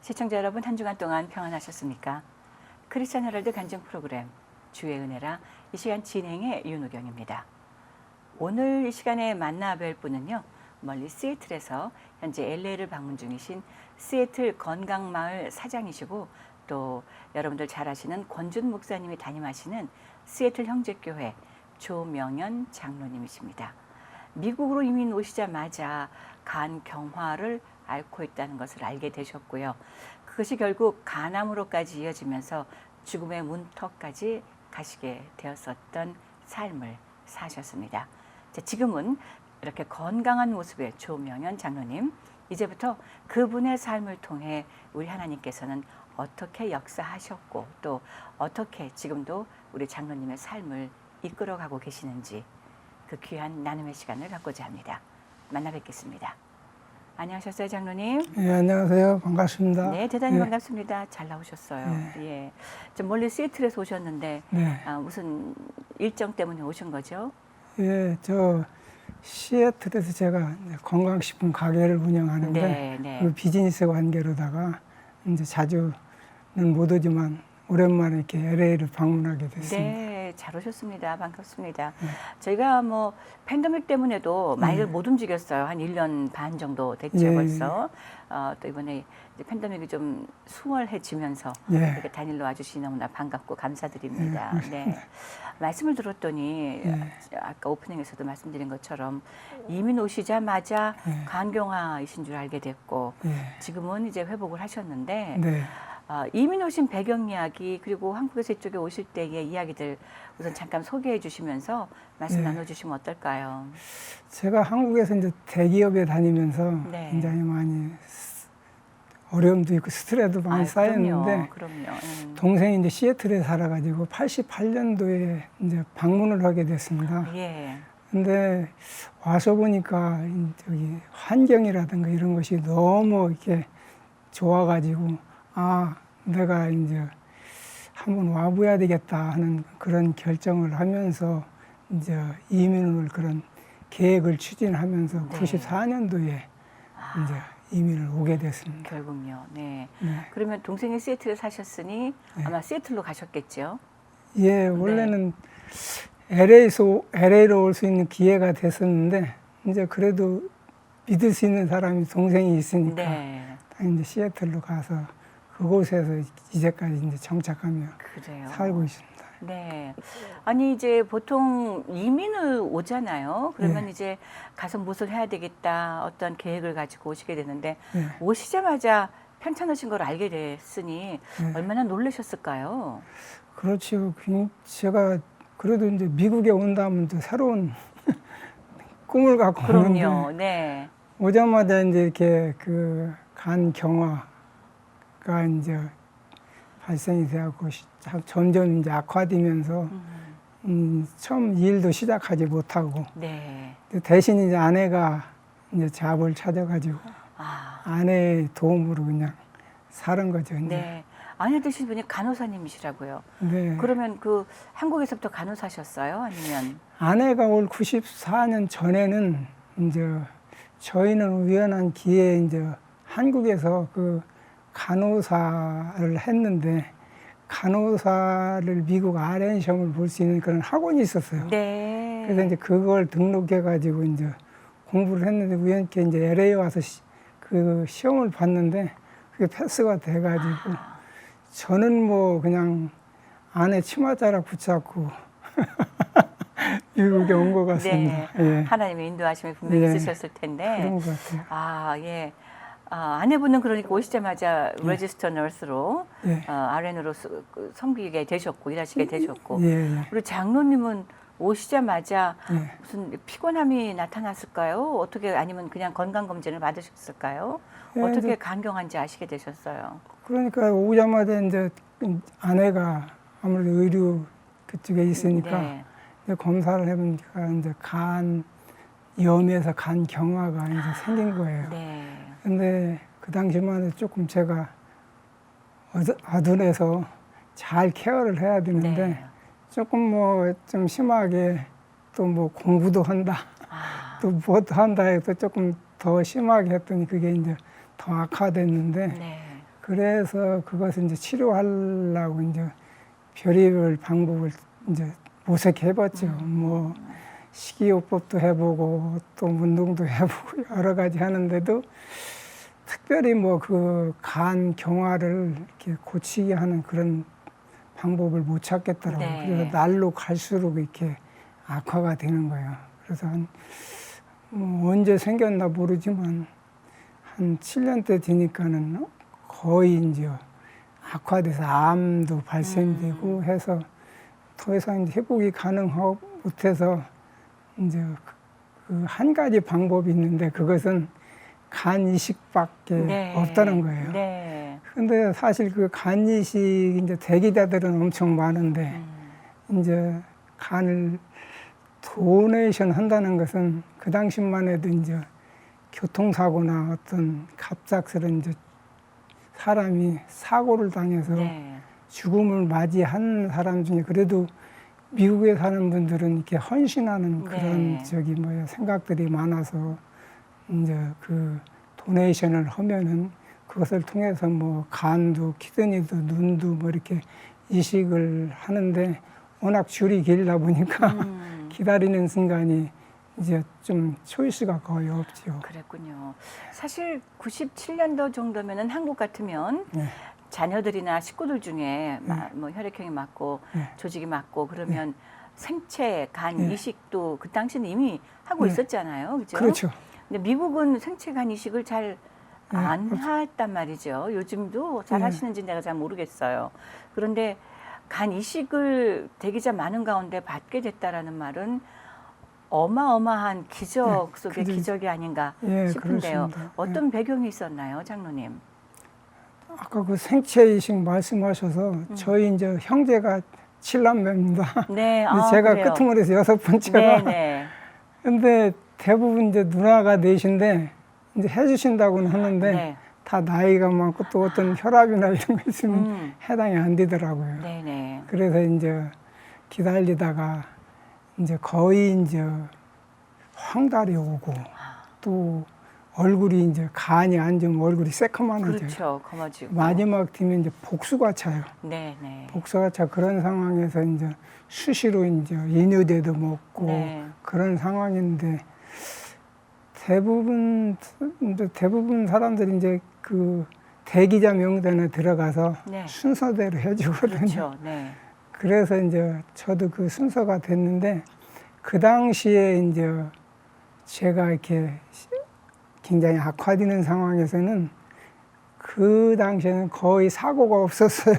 시청자 여러분, 한 주간 동안 평안하셨습니까? 크리스찬 헤럴드 간증 프로그램 주의 은혜라 이 시간 진행의 윤우경입니다. 오늘 이 시간에 만나 뵐 분은요, 멀리 시애틀에서 현재 LA를 방문 중이신 시애틀 건강마을 사장이시고, 또 여러분들 잘 아시는 권준 목사님이 담임하시는 시애틀 형제교회 조명연 장로님이십니다. 미국으로 이민 오시자마자 간경화를 앓고 있다는 것을 알게 되셨고요. 그것이 결국 간암으로까지 이어지면서 죽음의 문턱까지 가시게 되었었던 삶을 사셨습니다. 지금은 이렇게 건강한 모습의 조명연 장로님, 이제부터 그분의 삶을 통해 우리 하나님께서는 어떻게 역사하셨고 또 어떻게 지금도 우리 장로님의 삶을 이끌어가고 계시는지 그 귀한 나눔의 시간을 갖고자 합니다. 만나 뵙겠습니다. 안녕하셨어요, 장로님? 예, 안녕하세요. 반갑습니다. 네, 대단히 예. 반갑습니다. 잘 나오셨어요. 예. 좀 멀리 시애틀에서 오셨는데 네. 무슨 일정 때문에 오신 거죠? 예, 저 시애틀에서 제가 이제 건강식품 가게를 운영하는데 네, 네. 그 비즈니스 관계로다가 이제 자주는 못 오지만 오랜만에 이렇게 LA를 방문하게 됐습니다. 네, 잘 오셨습니다. 반갑습니다. 저희가 뭐 팬데믹 때문에도 많이들 못 움직였어요. 한 1년 반 정도 됐죠, 예, 벌써. 또 이번에 이제 팬데믹이 좀 수월해지면서 예. 이렇게 단일로 와주시니 너무나 반갑고 감사드립니다. 네. 말씀을 들었더니 아까 오프닝에서도 말씀드린 것처럼 이민 오시자마자 간경화이신 줄 알게 됐고 지금은 이제 회복을 하셨는데 네. 이민 오신 배경 이야기 그리고 한국에서 이쪽에 오실 때의 이야기들 우선 잠깐 소개해 주시면서 말씀 나눠주시면 어떨까요? 제가 한국에서 이제 대기업에 다니면서 굉장히 많이 어려움도 있고 스트레스도 많이 쌓였는데 그럼요. 동생이 이제 시애틀에 살아가지고 88년도에 이제 방문을 하게 됐습니다. 예. 근데 와서 보니까 저기 환경이라든가 이런 것이 너무 이렇게 좋아가지고 아, 내가 이제 한번 와봐야 되겠다 하는 그런 결정을 하면서 이제 이민을 그런 계획을 추진하면서 94년도에 이제 이민을 오게 됐습니다. 결국요. 네. 네. 그러면 동생이 시애틀에 사셨으니 아마 시애틀로 가셨겠죠? 예, 원래는 LA로 올 수 있는 기회가 됐었는데 이제 그래도 믿을 수 있는 사람이 동생이 있으니까 이제 시애틀로 가서 그곳에서 이제까지 이제 정착하며 살고 있습니다. 네. 아니 이제 보통 이민을 오잖아요. 그러면 이제 가서 무엇을 해야 되겠다 어떤 계획을 가지고 오시게 되는데 오시자마자 편찮으신 걸 알게 됐으니 얼마나 놀라셨을까요? 그렇죠. 제가 그래도 이제 미국에 온다면 또 새로운 꿈을 갖고 오는데 오자마자 이제 이렇게 그 간경화가 이제 발생이 되었고 점점 이제 악화되면서 처음 일도 시작하지 못하고 대신 이제 아내가 이제 잡을 찾아가지고 아내의 도움으로 그냥 사는 거죠. 이제. 아내 되신 분이 간호사님이시라고요. 그러면 그 한국에서부터 간호사셨어요? 아니면? 아내가 올 94년 전에는 이제 저희는 우연한 기회에 이제 한국에서 그 간호사를 했는데 간호사를 미국 RN 시험을 볼 수 있는 그런 학원이 있었어요. 그래서 이제 그걸 등록해가지고 이제 공부를 했는데 우연히 이제 LA 와서 그 시험을 봤는데 그게 패스가 돼가지고 저는 뭐 그냥 아내 치맛자락 붙잡고 미국에 온 것 같습니다. 하나님의 인도하심이 분명히 있으셨을 텐데. 그런 것 같아요. 아내분은 그러니까 오시자마자 레지스터 너스로 RN으로 섬기게 되셨고 일하시게 되셨고 우리 장로님은 오시자마자 무슨 피곤함이 나타났을까요? 어떻게 아니면 그냥 건강검진을 받으셨을까요? 어떻게 간경한지 아시게 되셨어요? 그러니까 오자마자 이제 아내가 아무래도 의료 그쪽에 있으니까 이제 검사를 해보니까 이제 간염에서 간경화가 이제 생긴 거예요. 근데 그 당시만 해도 조금 제가 아둔해서 잘 케어를 해야 되는데 조금 뭐 좀 심하게 또 뭐 공부도 한다 또 무엇도 한다 해서 조금 더 심하게 했더니 그게 이제 더 악화됐는데 그래서 그것을 이제 치료하려고 이제 별의별 방법을 이제 모색해 봤죠. 뭐 식이요법도 해보고 또 운동도 해보고 여러 가지 하는데도 특별히 뭐 그 간 경화를 이렇게 고치게 하는 그런 방법을 못 찾겠더라고요. 네. 그래서 날로 갈수록 이렇게 악화가 되는 거예요. 그래서 뭐 언제 생겼나 모르지만 한 7년대 되니까는 거의 이제 악화돼서 암도 발생되고 해서 더 이상 이제 회복이 가능하고 못해서 이제 그 한 가지 방법이 있는데 그것은 간 이식밖에 네. 없다는 거예요. 네. 근데 사실 그 간 이식 이제 대기자들은 엄청 많은데 이제 간을 도네이션 한다는 것은 그 당시만 해도 이제 교통사고나 어떤 갑작스런 이제 사람이 사고를 당해서 네. 죽음을 맞이한 사람 중에 그래도 미국에 사는 분들은 이렇게 헌신하는 그런 네. 저기 뭐야 생각들이 많아서 이제 그 도네이션을 하면은 그것을 통해서 뭐 간도 키드니도 눈도 뭐 이렇게 이식을 하는데 워낙 줄이 길다 보니까 기다리는 순간이 이제 좀 초이스가 거의 없죠. 그랬군요. 사실 97년도 정도면은 한국 같으면 네. 자녀들이나 식구들 중에 뭐 혈액형이 맞고 네. 조직이 맞고 그러면 생체 간 네. 이식도 그 당시는 이미 하고 네. 있었잖아요. 그죠? 그렇죠. 근데 미국은 생체 간 이식을 잘 안 네. 했단 말이죠. 요즘도 잘 네. 하시는지 내가 잘 모르겠어요. 그런데 간 이식을 대기자 많은 가운데 받게 됐다라는 말은 어마어마한 기적 네, 속의 그죠. 기적이 아닌가 예, 싶은데요. 그렇습니다. 어떤 배경이 있었나요, 장로님? 아까 그 생체 이식 말씀하셔서 저희 이제 형제가 7남매입니다. 네, 근데 제가 그래요. 끄트머리에서 6번째가. 네, 네. 근데 대부분 이제 누나가 넷인데 이제 해주신다고는 하는데 네. 다 나이가 많고 또 어떤 혈압이나 이런 거 있으면 해당이 안 되더라고요. 네, 네. 그래서 이제 기다리다가 이제 거의 이제 황달이 오고 또 얼굴이 이제 간이 안 좋으면 얼굴이 새카만해져요. 그렇죠. 검어지고. 마지막 팀에 이제 복수가 차요. 네, 네. 복수가 차 그런 상황에서 이제 수시로 이제 이뇨제도 먹고 네. 그런 상황인데 대부분 사람들이 이제 그 대기자 명단에 들어가서 네. 순서대로 해주거든요. 그렇죠. 네. 그래서 이제 저도 그 순서가 됐는데 그 당시에 이제 제가 이렇게 굉장히 악화되는 상황에서는 그 당시에는 거의 사고가 없었어요.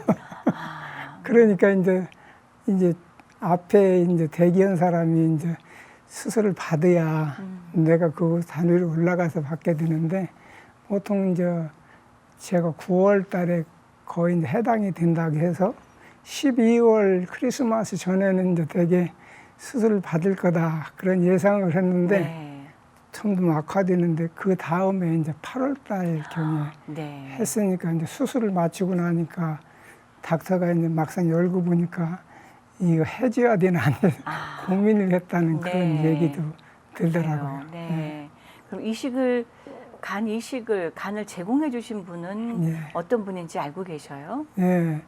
그러니까 이제 앞에 이제 대기한 사람이 이제 수술을 받아야 내가 그 산 위로 올라가서 받게 되는데 보통 이제 제가 9월 달에 거의 이제 해당이 된다고 해서 12월 크리스마스 전에는 이제 되게 수술을 받을 거다 그런 예상을 했는데 네. 점점 악화되는데 그 다음에 이제 8월 달 경에 네. 했으니까 이제 수술을 마치고 나니까 닥터가 이제 막상 열고 보니까 이거 해줘야 되나 안 되나 고민을 했다는 네. 그런 얘기도 들더라고요. 그래요. 네. 그럼 간 이식을 간을 제공해 주신 분은 네. 어떤 분인지 알고 계셔요? 예.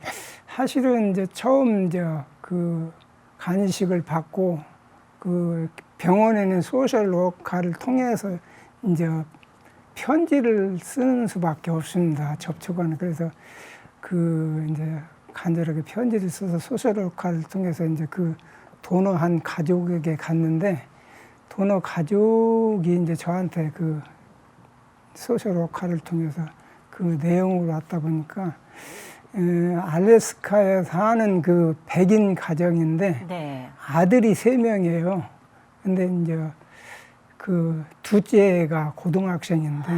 사실은 이제 처음 이제 그 간이식을 받고 그 병원에는 소셜 워커를 통해서 이제 편지를 쓰는 수밖에 없습니다. 접촉은. 그래서 그 이제 간절하게 편지를 써서 소셜 워커를 통해서 이제 그 도너한 가족에게 갔는데 도너 가족이 이제 저한테 그 소셜 워커를 통해서 그 내용으로 왔다 보니까 알래스카에 사는 그 백인 가정인데 네. 아들이 3명이에요. 근데 이제 그 둘째가 고등학생인데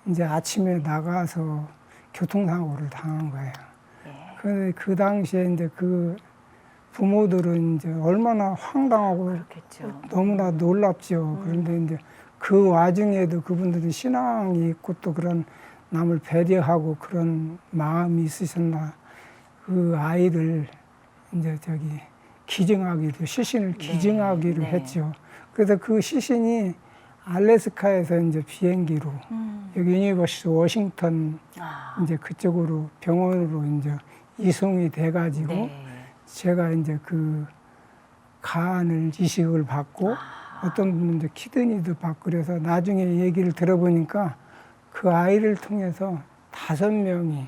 이제 아침에 나가서 교통사고를 당한 거예요. 네. 근데 그 당시에 이제 그 부모들은 이제 얼마나 황당하고 그렇겠죠. 너무나 놀랍죠. 그런데 이제 그 와중에도 그분들이 신앙이 있고 또 그런 남을 배려하고 그런 마음이 있으셨나 그 아이를 이제 시신을 기증하기로 네. 했죠. 그래서 그 시신이 알래스카에서 이제 비행기로 여기 유니버시티 워싱턴 아, 이제 그쪽으로 병원으로 이제 이송이 돼가지고 네. 제가 이제 그 간을 이식을 받고 어떤 분은 이제 키드니도 받고 그래서 나중에 얘기를 들어보니까 그 아이를 통해서 5명이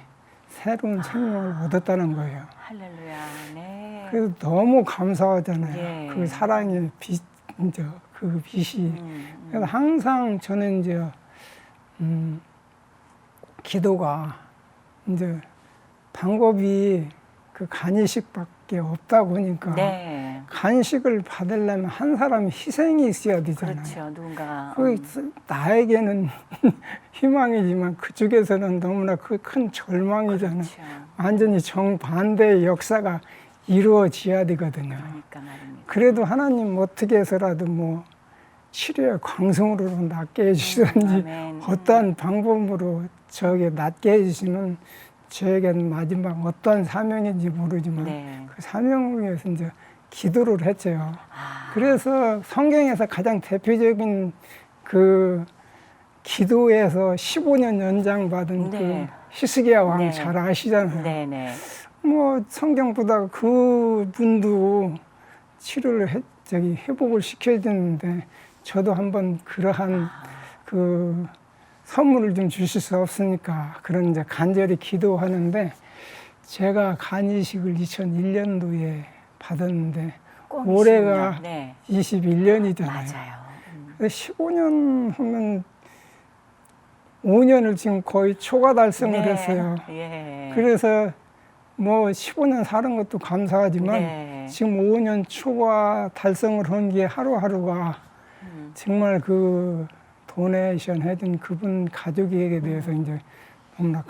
새로운 생명을 얻었다는 거예요. 할렐루야. 네. 그래서 너무 감사하잖아요. 예. 그 사랑의 빛, 이제 그 빛이. 그래서 항상 저는 이제 기도가 이제 방법이 그 간이식밖에 없다 보니까 네. 간식을 받으려면 한 사람이 희생이 있어야 되잖아요. 그렇죠. 누군가가 그 나에게는 희망이지만 그쪽에서는 너무나 그 큰 절망이잖아요. 그렇죠. 완전히 정반대의 역사가 이루어져야 되거든요. 그러니까 말입니다. 그래도 하나님 어떻게 해서라도 뭐 치료의 광성으로 낫게 해주시든지 아멘. 어떠한 방법으로 저에게 낫게 해주시면 저에게는 마지막 어떠한 사명인지 모르지만 네. 그 사명을 위해서 이제 기도를 했죠. 아, 그래서 성경에서 가장 대표적인 그 기도에서 15년 연장받은 네. 그 히스기야 왕 네. 잘 아시잖아요. 네네. 뭐 성경 보다가 그분도 치료를 회복을 시켜주는데 저도 한번 그러한 그 선물을 좀 주실 수 없으니까 그런 이제 간절히 기도하는데 제가 간 이식을 2001년도에 받았는데 꼭 올해가 20년. 네. 21년이잖아요. 맞아요. 15년 하면 5년을 지금 거의 초과 달성을 네. 했어요. 예. 그래서 뭐 15년 사는 것도 감사하지만 네. 지금 5년 초과 달성을 한 게 하루하루가 정말 그 도네이션 해준 그분 가족에게 대해서 이제 너무나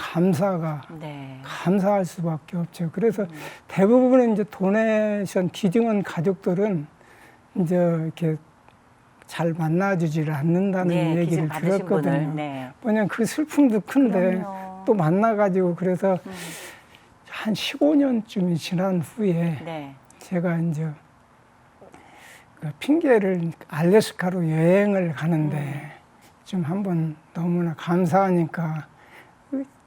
네. 감사할 수밖에 없죠. 그래서 대부분의 이제 도네이션 기증한 가족들은 이제 이렇게 잘 만나주지를 않는다는 네, 얘기를 기증 받으신 들었거든요. 분을, 네. 왜냐면 그 슬픔도 큰데 그럼요. 또 만나가지고 그래서 한 15년쯤이 지난 후에 네. 제가 이제 그 핑계를 알래스카로 여행을 가는데 좀 한번 너무나 감사하니까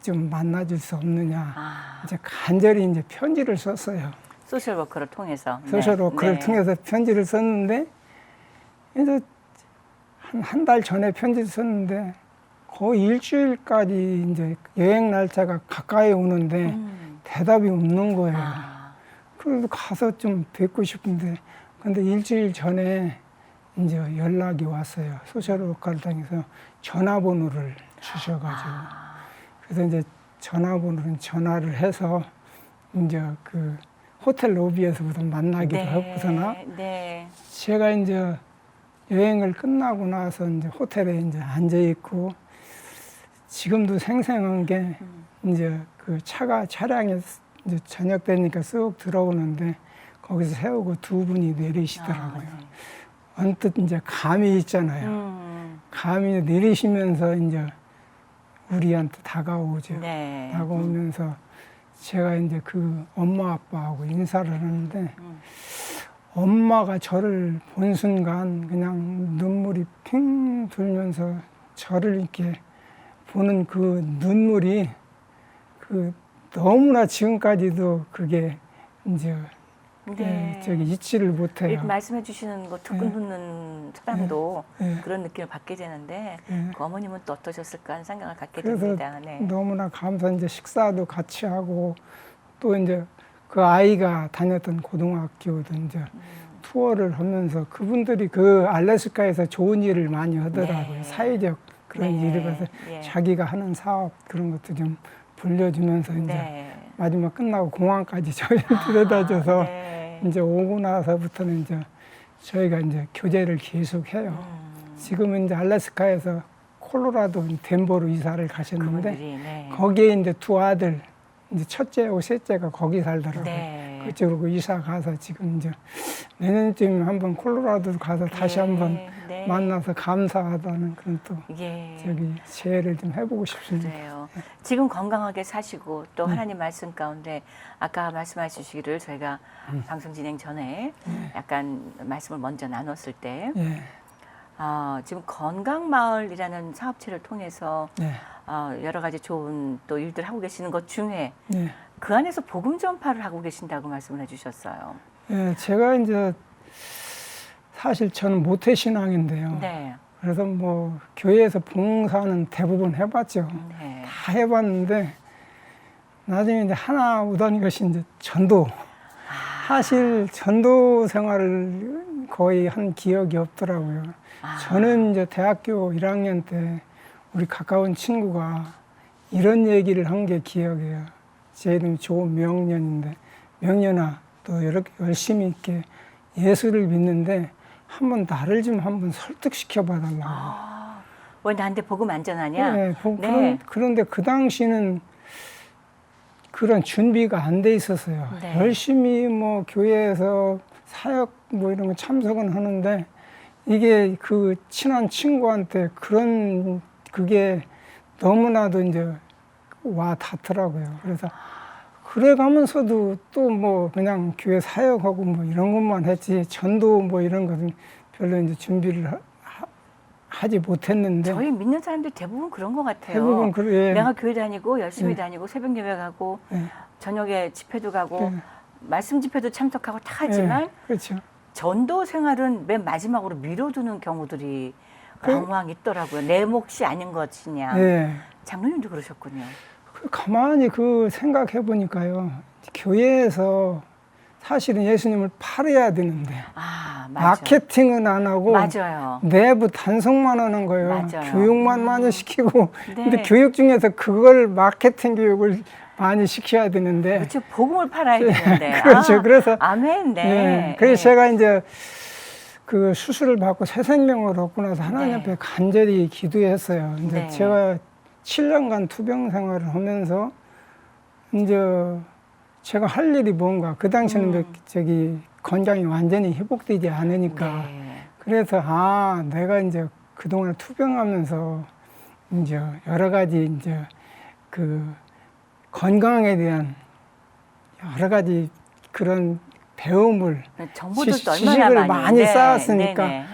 좀 만나줄 수 없느냐. 아, 이제 간절히 이제 편지를 썼어요. 소셜워커를 통해서. 소셜워커를 네. 통해서 편지를 썼는데 이제 한 달 전에 편지를 썼는데 거의 일주일까지 이제 여행 날짜가 가까이 오는데 대답이 없는 거예요. 아, 그래도 가서 좀 뵙고 싶은데 근데 일주일 전에 이제 연락이 왔어요. 소셜워커를 통해서 전화번호를 주셔가지고 그래서 이제 전화번호는 전화를 해서 이제 그 호텔 로비에서부터 만나기도 하고서나 네. 제가 이제 여행을 끝나고 나서 이제 호텔에 이제 앉아 있고 지금도 생생한 게 이제 그 차량에 이제 저녁 되니까 쓱 들어오는데 거기서 세우고 두 분이 내리시더라고요. 아, 네. 언뜻 이제 감이 있잖아요. 감이 내리시면서 이제 우리한테 다가오죠. 네. 다가오면서 제가 이제 그 엄마 아빠하고 인사를 하는데 엄마가 저를 본 순간 그냥 눈물이 핑 돌면서 저를 이렇게 보는 그 눈물이 그 너무나 지금까지도 그게 이제 네. 저기 잊지를 못해요. 이렇게 말씀해 주시는 거 듣고 듣는 사람도 네. 그런 느낌을 받게 되는데 네. 그 어머님은 또 어떠셨을까 하는 생각을 갖게 그래서 됩니다. 네. 너무나 감사. 이제 식사도 같이 하고 또 이제 그 아이가 다녔던 고등학교도 이제 투어를 하면서 그분들이 그 알래스카에서 좋은 일을 많이 하더라고요. 네. 사회적 그런 네. 일을 해서 예. 자기가 하는 사업 그런 것도 좀 불려주면서 이제 네. 마지막 끝나고 공항까지 저희를 데려다줘서 네. 이제 오고 나서부터는 이제 저희가 이제 교제를 계속 해요. 지금은 이제 알래스카에서 콜로라도 덴버로 이사를 가셨는데 그분들이, 네. 거기에 이제 두 아들 이제 첫째하고 셋째가 거기 살더라고요. 네. 그쪽으로 이사 가서 지금 이제 내년쯤 한번 콜로라도 가서 다시 한번 네. 만나서 감사하다는 그런 또 예. 저기 제의를 좀 해보고 싶습니다. 그래요. 지금 건강하게 사시고 네. 또 하나님 말씀 가운데 아까 말씀하시기를 저희가 방송 진행 전에 약간 말씀을 먼저 나눴을 때 예, 지금 건강마을이라는 사업체를 통해서 네. 여러 가지 좋은 또 일들 하고 계시는 것 중에 네. 그 안에서 복음 전파를 하고 계신다고 말씀을 해주셨어요. 예, 제가 이제 사실 저는 모태신앙인데요. 네. 그래서 뭐 교회에서 봉사는 대부분 해봤죠. 네. 다 해봤는데 나중에 이제 하나 오던 것이 이제 전도. 사실 전도 생활을 거의 한 기억이 없더라고요. 저는 이제 대학교 1학년 때 우리 가까운 친구가 이런 얘기를 한 게 기억이에요. 제 이름이 조명년인데, 명년아, 너 이렇게 열심히 있게 예수를 믿는데 한번 나를 좀 한번 설득시켜 봐달라고. 왜 나한테 복음 안 전하냐? 네, 네. 그런데 그 당시는 그런 준비가 안 돼 있었어요. 네. 열심히 뭐 교회에서 사역 뭐 이런 거 참석은 하는데 이게 그 친한 친구한테 그게 너무나도 이제 와 닿더라고요. 그래서 그래 가면서도 또 뭐 그냥 교회 사역하고 뭐 이런 것만 했지 전도 뭐 이런 것은 별로 이제 준비를 하지 못했는데. 저희 믿는 사람들 대부분 그런 것 같아요. 대부분 그래. 내가 교회 다니고 열심히 네. 다니고 새벽 예배 가고 네. 저녁에 집회도 가고 네. 말씀 집회도 참석하고 다 하지만 그렇죠. 전도 생활은 맨 마지막으로 미뤄두는 경우들이 그- 왕왕 있더라고요. 내 몫이 아닌 것이냐. 네. 장로님도 그러셨군요. 가만히 생각해 보니까요. 교회에서 사실은 예수님을 팔아야 되는데 맞아요. 마케팅은 안 하고 맞아요. 내부 단속만 하는 거예요. 맞아요. 교육만 많이 시키고. 네. 근데 교육 중에서 그걸 마케팅 교육을 많이 시켜야 되는데. 그렇죠. 복음을 팔아야 되는데. 그렇죠. 그래서 아멘. 네. 네. 그래서 제가 이제 그 수술을 받고 새 생명을 얻고 나서 하나님 네. 앞에 간절히 기도했어요. 이제 네. 제가 7년간 투병 생활을 하면서 이제 제가 할 일이 뭔가 그 당시에는 건강이 완전히 회복되지 않으니까 네. 그래서 내가 이제 그동안 투병하면서 이제 여러 가지 이제 그 건강에 대한 여러 가지 그런 배움을 정보들도 지식을 얼마나 많이 네. 쌓았으니까 네.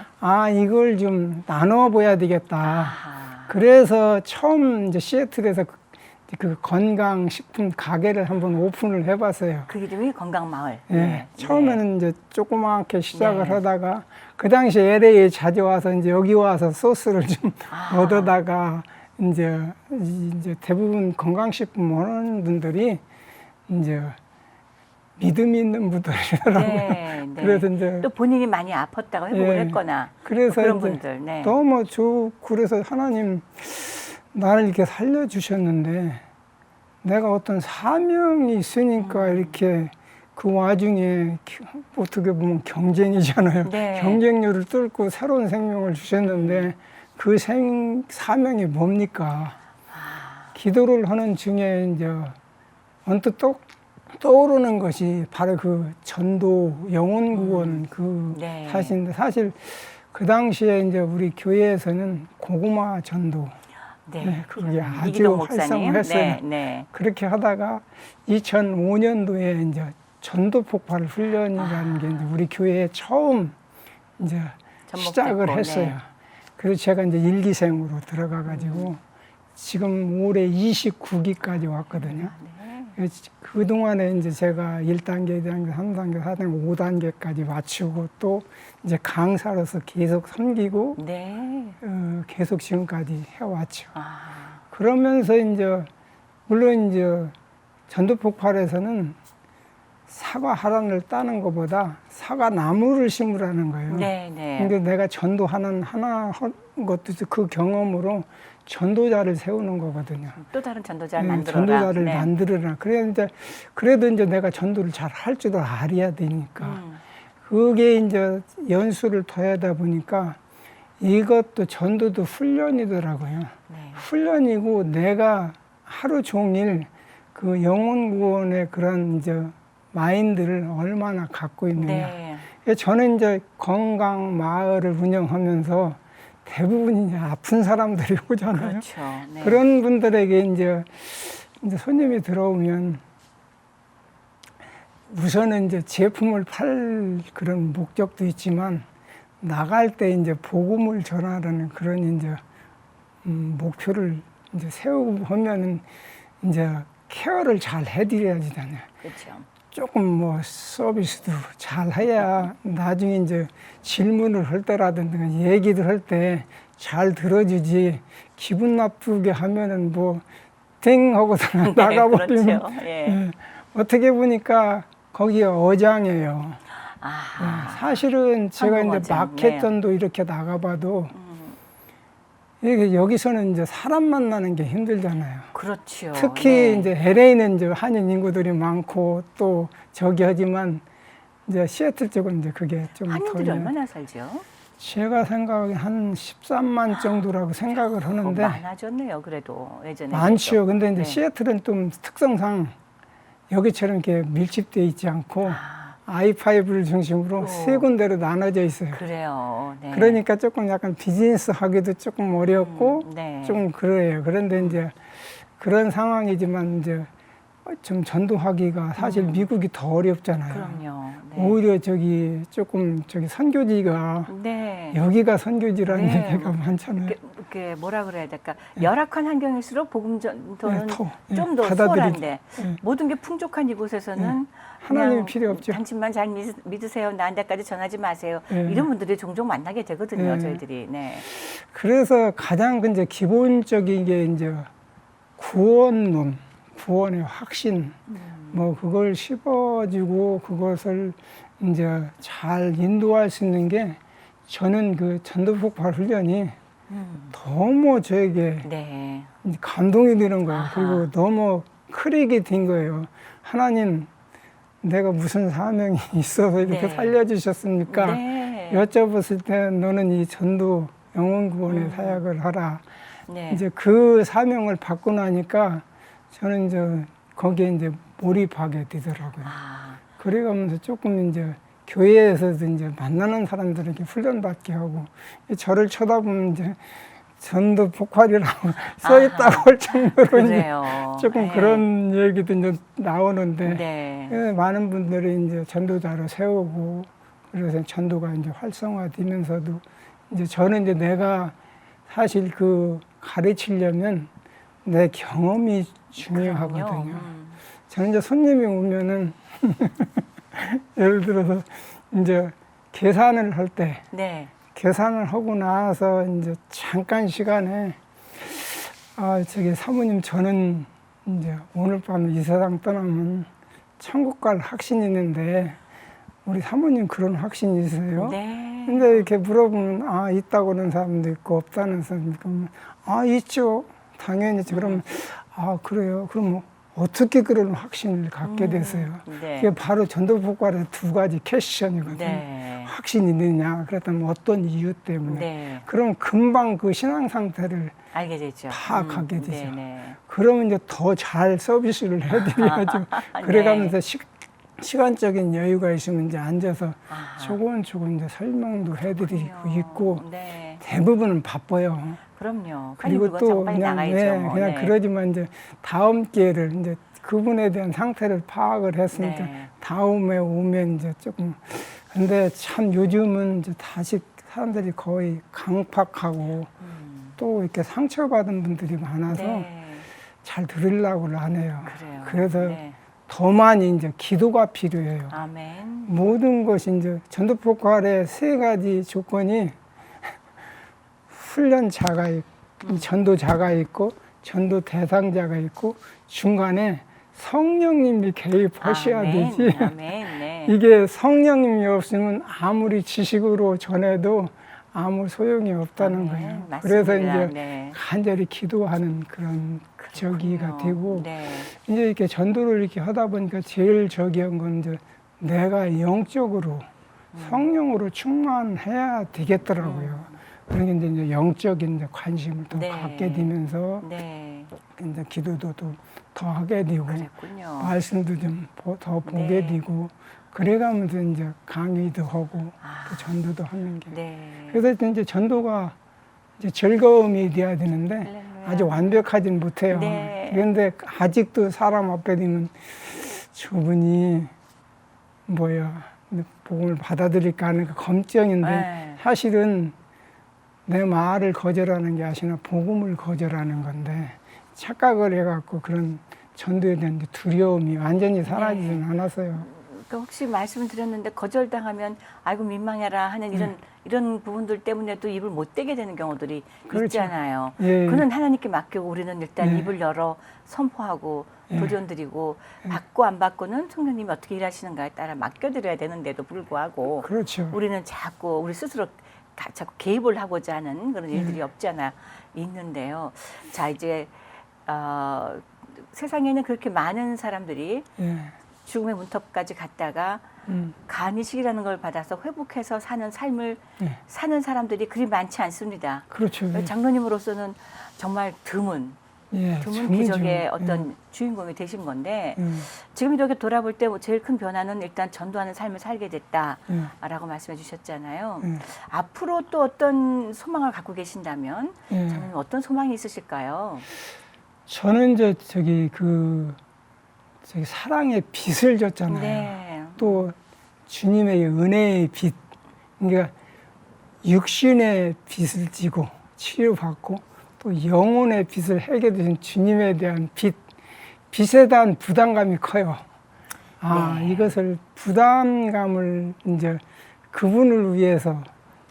이걸 좀 나눠봐야 되겠다. 아하. 그래서 처음 이제 시애틀에서 그 건강식품 가게를 한번 오픈을 해봤어요. 그 이름이 건강마을. 예. 네. 처음에는 이제 조그맣게 시작을 네. 하다가 그 당시 LA에 자주 와서 이제 여기 와서 소스를 좀 얻어다가 이제 대부분 건강식품 하는 분들이 이제 믿음이 있는 분들이더라고요. 네, 네. 그래서 이제 또 본인이 많이 아팠다고 회복을 예. 했거나 그래서 그런 이제 분들. 네. 너무 좋고 그래서 하나님 나를 이렇게 살려주셨는데 내가 어떤 사명이 있으니까 이렇게 그 와중에 어떻게 보면 경쟁이잖아요. 네. 경쟁률을 뚫고 새로운 생명을 주셨는데 그 사명이 뭡니까? 기도를 하는 중에 이제 언뜻 떠오르는 것이 바로 그 전도 영혼 구원 그 네. 사실인데 사실 그 당시에 이제 우리 교회에서는 고구마 전도 네. 그게 아주 이기동 목사님. 활성화했어요. 네, 네. 그렇게 하다가 2005년도에 이제 전도 폭발 훈련이라는 게 이제 우리 교회에 처음 이제 시작을 접목됐고, 했어요. 네. 그래서 제가 이제 1기생으로 들어가 가지고 지금 올해 29기까지 왔거든요. 네. 그동안에 이제 제가 1단계, 2단계, 3단계, 4단계, 5단계까지 맞추고 또 이제 강사로서 계속 섬기고 네. 계속 지금까지 해왔죠. 아, 그러면서 이제 물론 이제 전도 폭발에서는 사과 하나를 따는 것보다 사과 나무를 심으라는 거예요. 네, 네. 근데 내가 전도하는 한 것도 그 경험으로 전도자를 세우는 거거든요. 또 다른 전도자를 네, 만들어라. 전도자를 네. 만들어라. 그래도 이제 내가 전도를 잘 할 줄을 알아야 되니까. 그게 이제 연수를 더하다 보니까 이것도 전도도 훈련이더라고요. 네. 훈련이고 내가 하루 종일 그 영혼 구원의 그런 이제 마인드를 얼마나 갖고 있느냐. 네. 저는 이제 건강 마을을 운영하면서 대부분 이제 아픈 사람들이 오잖아요. 그렇죠. 네. 그런 분들에게 이제 손님이 들어오면 우선은 이제 제품을 팔 그런 목적도 있지만 나갈 때 이제 복음을 전하라는 그런 이제 목표를 이제 세우고 하면은 이제 케어를 잘 해드려야 되잖아요. 그렇죠. 조금 뭐 서비스도 잘 해야 나중에 이제 질문을 할 때라든지 얘기를 할 때 잘 들어주지, 기분 나쁘게 하면은 뭐 땡 하고 나가버리면 그렇죠. 예. 예, 어떻게 보니까 거기 어장이에요. 아, 예, 사실은 제가 한국 이제 어장, 마켓전도 이렇게 나가봐도 이게 여기서는 이제 사람 만나는 게 힘들잖아요. 그렇죠. 특히 네. 이제 LA는 이제 한인 인구들이 많고 또 저기 하지만 이제 시애틀 쪽은 이제 그게 좀 한인들이 덜. 얼마나 살죠? 제가 생각에 한 13만 정도라고 생각을 하는데 많아졌네요. 그래도 예전에 많지요. 근데 이제 네. 시애틀은 좀 특성상 여기처럼 이렇게 밀집되어 있지 않고 I5를 중심으로 세 군데로 나눠져 있어요. 그래요. 네. 그러니까 조금 약간 비즈니스 하기도 조금 어렵고 네. 좀 그래요. 그런데 이제 그런 상황이지만 이제 좀 전도하기가 사실 미국이 더 어렵잖아요. 그럼요. 네. 오히려 저기 조금 저기 선교지가 네. 여기가 선교지라는 네. 얘기가 많잖아요. 이렇게 뭐라 그래야 될까? 열악한 환경일수록 복음 전도는 예, 좀 더 받아들이기. 수월한데 예. 모든 게 풍족한 이곳에서는 하나님이 그냥 필요 없죠. 당신만 잘 믿으세요. 나한테까지 전하지 마세요. 예. 이런 분들이 종종 만나게 되거든요. 예. 저희들이. 네. 그래서 가장 이제 기본적인 게 이제 구원론, 구원의 확신, 뭐 그걸 씹어주고 그것을 이제 잘 인도할 수 있는 게 저는 그 전도폭발 훈련이 너무 저에게 네. 감동이 되는 거예요. 아하. 그리고 너무 크릭이 된 거예요. 하나님, 내가 무슨 사명이 있어서 이렇게 네. 살려주셨습니까? 네. 여쭤봤을 때 너는 이 전도 영혼 구원의 사역을 하라. 네. 이제 그 사명을 받고 나니까 저는 이제 거기에 이제 몰입하게 되더라고요. 아, 그래가면서 조금 이제 교회에서도 이제 만나는 사람들에게 훈련받게 하고 저를 쳐다보면 이제 전도 폭발이라고 써 있다고 할 정도로 이제 그래요. 조금 네. 그런 얘기도 이제 나오는데 네. 예, 많은 분들이 이제 전도자로 세우고 그래서 전도가 이제 활성화되면서도 이제 저는 이제 내가 사실 그 가르치려면 내 경험이 중요하거든요. 그럼요. 저는 이제 손님이 오면은 예를 들어서 이제 계산을 할 때 네. 계산을 하고 나서 이제 잠깐 시간에 저기 사모님 저는 이제 오늘 밤에 이 세상 떠나면 천국 갈 확신이 있는데 우리 사모님 그런 확신이 있어요? 네. 근데 이렇게 물어보면 있다고 하는 사람도 있고 없다는 사람도 있고 있죠. 당연히 있죠. 그러면 그래요. 그럼 뭐 어떻게 그런 확신을 갖게 됐어요? 네. 그게 바로 전도폭발의 두 가지 퀘스천이거든요. 네. 확신이 있느냐, 그렇다면 어떤 이유 때문에. 네. 그럼 금방 그 신앙 상태를 알게 되죠. 파악하게 되죠. 네, 네. 그러면 이제 더 잘 서비스를 해드려야죠. 그래가면서 시간적인 여유가 있으면 이제 앉아서 조곤조곤 이제 설명도 해드리고 그렇군요. 있고 네. 대부분은 바빠요. 그럼요. 그리고 또 그냥 그냥 나가야죠. 그냥 그러지만 이제 다음 기회를 이제 그분에 대한 상태를 파악을 했으니까 네. 다음에 오면 이제 조금 근데 참 요즘은 이제 다시 사람들이 거의 강팍하고 또 이렇게 상처받은 분들이 많아서 네. 잘 들으려고를 안 해요. 그래요. 그래서 네. 더 많이 이제 기도가 필요해요. 아멘. 모든 것이 이제 전도폭발의 세 가지 조건이 훈련자가 있고, 전도자가 있고, 전도 대상자가 있고, 중간에 성령님이 개입하셔야 아멘. 되지. 아멘. 네. 이게 성령님이 없으면 아무리 지식으로 전해도 아무 소용이 없다는 아멘. 거예요. 맞습니다. 그래서 이제 네. 간절히 기도하는 그런 저기가 그렇군요. 되고, 네. 이제 이렇게 전도를 이렇게 하다 보니까 제일 저기한 건 이제 내가 영적으로 성령으로 충만해야 되겠더라고요. 그러니까 이제 영적인 이제 관심을 더 네. 갖게 되면서 네. 이제 기도도 더 하게 되고 그랬군요. 말씀도 좀 더 보게 네. 되고 그래가면서 이제 강의도 하고 아. 또 전도도 하는 게 네. 그래서 이제 전도가 이제 즐거움이 돼야 되는데 할렐루야. 아주 완벽하진 못해요. 네. 그런데 아직도 사람 앞에 되면 저분이 복음을 받아들일까 하는 그 검증인데 네. 사실은 내 말을 거절하는 게 아니라 복음을 거절하는 건데 착각을 해갖고 그런 전도에 대한 두려움이 완전히 사라지진 않았어요. 그러니까 혹시 말씀을 드렸는데 거절당하면 아이고 민망해라 하는 이런 부분들 때문에도 입을 못 대게 되는 경우들이 그렇죠. 있잖아요. 예. 그는 하나님께 맡기고 우리는 일단 예. 입을 열어 선포하고 예. 도전드리고 받고 안 받고는 성령님이 어떻게 일하시는가에 따라 맡겨드려야 되는데도 불구하고 그렇죠. 우리는 자꾸 우리 스스로 자꾸 개입을 하고자 하는 그런 일들이 없잖아 있는데요. 자 이제 세상에는 그렇게 많은 사람들이 예. 죽음의 문턱까지 갔다가 간이식이라는 걸 받아서 회복해서 사는 삶을 예. 사는 사람들이 그리 많지 않습니다. 그렇죠. 예. 장로님으로서는 정말 드문 예. 기적의 예. 어떤 주인공이 되신 건데 예. 지금 이렇게 돌아볼 때 제일 큰 변화는 일단 전도하는 삶을 살게 됐다라고 예. 말씀해 주셨잖아요. 예. 앞으로 또 어떤 소망을 갖고 계신다면 예. 장로님 어떤 소망이 있으실까요? 저는 이제 저기 사랑의 빛을 줬잖아요. 네. 또 주님의 은혜의 빛, 그러니까 육신의 빛을 지고 치유받고 또 영혼의 빛을 해게 되신 주님에 대한 빛, 빛에 대한 부담감이 커요. 네. 이것을 부담감을 이제 그분을 위해서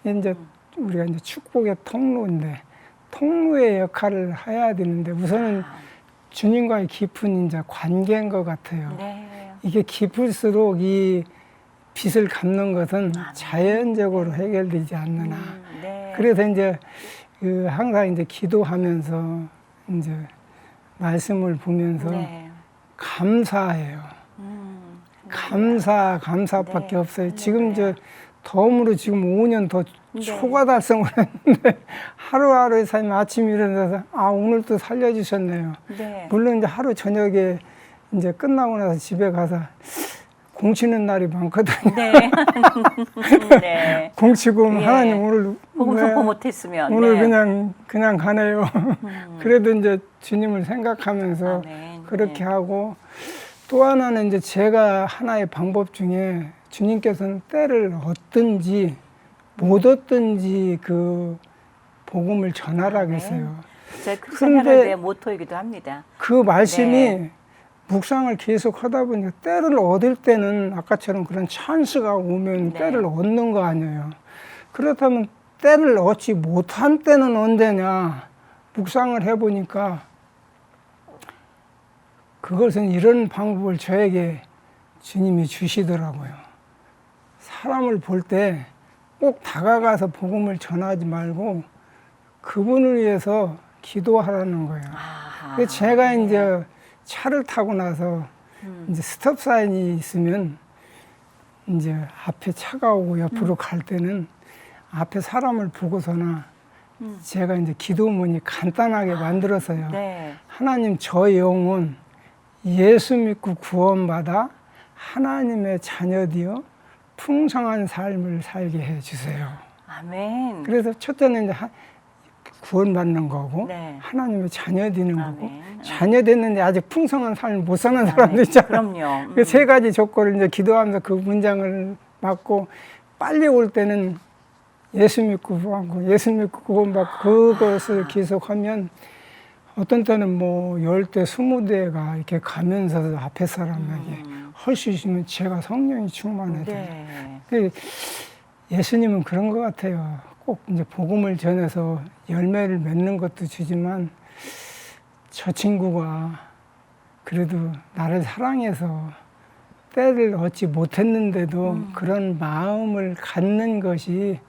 이제 우리가 이제 축복의 통로인데 통로의 역할을 해야 되는데 우선은 주님과의 깊은 이제 관계인 것 같아요. 네. 이게 깊을수록 이 빚을 갚는 것은 자연적으로 해결되지 않느나. 네. 그래서 이제 항상 이제 기도하면서 이제 말씀을 보면서 네. 감사해요. 감사밖에 네. 없어요. 지금 덤으로 지금 5년 더 네. 초과 달성을 했는데 하루하루의 삶 아침에 일어나서 오늘 또 살려주셨네요. 네. 물론 이제 하루 저녁에 이제 끝나고 나서 집에 가서 공치는 날이 많거든요. 네. 네. 공치고 예. 하나님 오늘 복음 왜 선포 못했으면 오늘 네. 그냥 가네요. 그래도 이제 주님을 생각하면서 아멘. 그렇게 네. 하고 또 하나는 이제 제가 하나의 방법 중에 주님께서는 때를 얻든지 못 얻든지 그 복음을 전하라고 했어요. 저희 크리스천 그런데 헤럴드의 모토이기도 합니다. 그 말씀이 네. 묵상을 계속 하다 보니까 때를 얻을 때는 아까처럼 그런 찬스가 오면 네. 때를 얻는 거 아니에요. 그렇다면 때를 얻지 못한 때는 언제냐 묵상을 해보니까 그것은 이런 방법을 저에게 주님이 주시더라고요. 사람을 볼 때 꼭 다가가서 복음을 전하지 말고 그분을 위해서 기도하라는 거예요. 그래서 제가 네. 이제 차를 타고 나서 이제 스톱 사인이 있으면 이제 앞에 차가 오고 옆으로 갈 때는 앞에 사람을 보고서나 제가 이제 기도문이 간단하게 만들었어요. 네. 하나님 저 영혼 예수 믿고 구원받아 하나님의 자녀되어 풍성한 삶을 살게 해주세요. 아멘. 그래서 첫째는 이제 구원받는 거고 네. 하나님의 자녀 되는 거고 아멘. 자녀 됐는데 아직 풍성한 삶을 못 사는 사람도 있잖아요. 그럼요. 그 세 가지 조건을 이제 기도하면서 그 문장을 맞고 빨리 올 때는 예수 믿고 구원받고 그것을 계속하면 어떤 때는 뭐 10대, 20대가 이렇게 가면서 앞에 사람에게 할 수 있으면 제가 성령이 충만해야 돼요. 네. 예수님은 그런 것 같아요. 꼭 이제 복음을 전해서 열매를 맺는 것도 주지만 저 친구가 그래도 나를 사랑해서 때를 얻지 못했는데도 그런 마음을 갖는 것이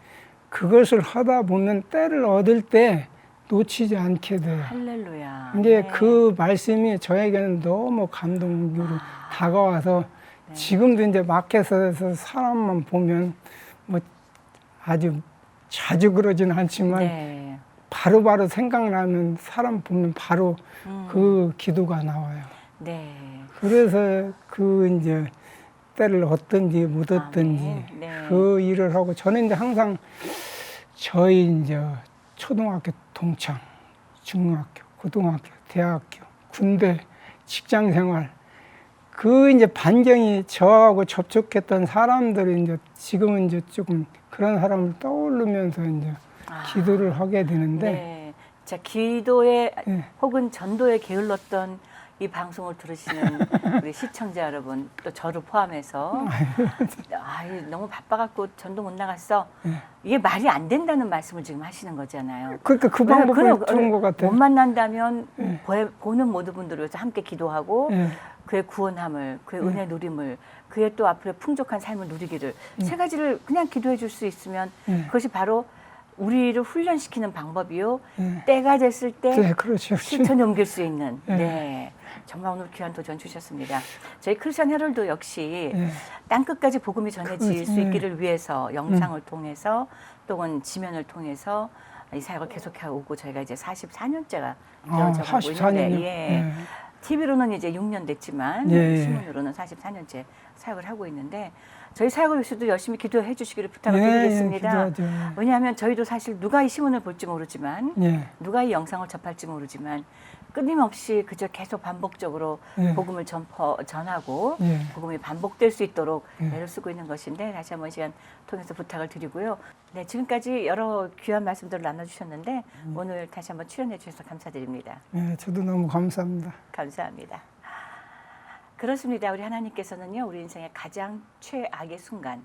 그것을 하다 보면 때를 얻을 때 놓치지 않게 돼요. 할렐루야. 근데 네. 그 말씀이 저에게는 너무 감동으로 다가와서 지금도 이제 마켓에서 사람만 보면 뭐 아주 자주 그러진 않지만 네. 바로바로 생각나면 사람 보면 바로 그 기도가 나와요. 네. 그래서 그 이제 때를 얻든지 못 얻든지 아멘. 네. 그 일을 하고 저는 이제 항상 저희 이제 초등학교 동창, 중학교, 고등학교, 대학교, 군대, 직장 생활 그 이제 반경이 저하고 접촉했던 사람들이 이제 지금은 이제 조금 그런 사람을 떠오르면서 이제 기도를 하게 되는데 네. 자, 기도에 네. 혹은 전도에 게을렀던 이 방송을 들으시는 우리 시청자 여러분, 또 저를 포함해서 너무 바빠갖고 전도 못 나갔어. 이게 말이 안 된다는 말씀을 지금 하시는 거잖아요. 그러니까 그 방법이 좋은 것 같아요. 못 만난다면 보는 모든 분들을 위해서 함께 기도하고 예. 그의 구원함을, 그의 은혜 누림을, 그의 또 앞으로 풍족한 삶을 누리기를 세 가지를 그냥 기도해 줄 수 있으면 그것이 바로 우리를 훈련시키는 방법이요. 때가 됐을 때 네, 그렇죠. 실천에 옮길 수 있는. 네. 정말 오늘 귀한 도전 주셨습니다. 저희 크리스천 헤럴드 역시 땅끝까지 복음이 전해질 수 있기를 위해서 영상을 통해서 또는 지면을 통해서 이 사역을 계속해 오고 저희가 이제 44년째가 되어져가고 44 년이요? 있는데 예. TV로는 이제 6년 됐지만 신문으로는 44년째 사역을 하고 있는데 저희 사역을 위해서도 열심히 기도해 주시기를 부탁을 드리겠습니다. 왜냐하면 저희도 사실 누가 이 신문을 볼지 모르지만 누가 이 영상을 접할지 모르지만 끊임없이 그저 계속 반복적으로 복음을 전하고 복음이 반복될 수 있도록 애를 쓰고 있는 것인데 다시 한번 시간 통해서 부탁을 드리고요. 네, 지금까지 여러 귀한 말씀들을 나눠주셨는데 오늘 다시 한번 출연해 주셔서 감사드립니다. 네, 저도 너무 감사합니다. 감사합니다. 그렇습니다. 우리 하나님께서는요, 우리 인생의 가장 최악의 순간,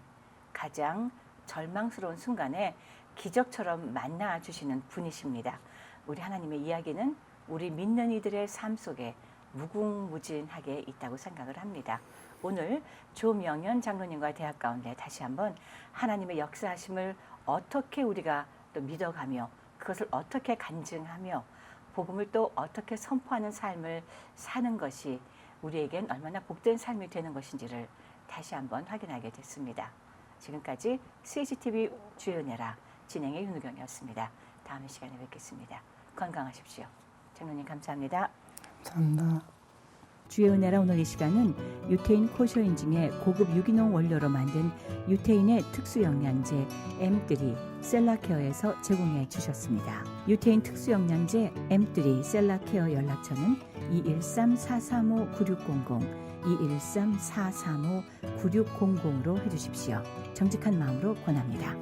가장 절망스러운 순간에 기적처럼 만나 주시는 분이십니다. 우리 하나님의 이야기는 우리 믿는 이들의 삶 속에 무궁무진하게 있다고 생각을 합니다. 오늘 조명현 장로님과 대화 가운데 다시 한번 하나님의 역사하심을 어떻게 우리가 또 믿어가며 그것을 어떻게 간증하며 복음을 또 어떻게 선포하는 삶을 사는 것이 우리에겐 얼마나 복된 삶이 되는 것인지를 다시 한번 확인하게 됐습니다. 지금까지 CGTV 주의 은혜라 진행의 윤우경이었습니다. 다음 시간에 뵙겠습니다. 건강하십시오. 장로님 감사합니다. 감사합니다. 주의 은혜라 오늘 이 시간은 유태인 코쇼인증의 고급 유기농 원료로 만든 유태인의 특수 영양제 M3 셀라케어에서 제공해 주셨습니다. 유태인 특수 영양제 M3 셀라케어 연락처는 213-435-9600 213-435-9600로 해주십시오. 정직한 마음으로 권합니다.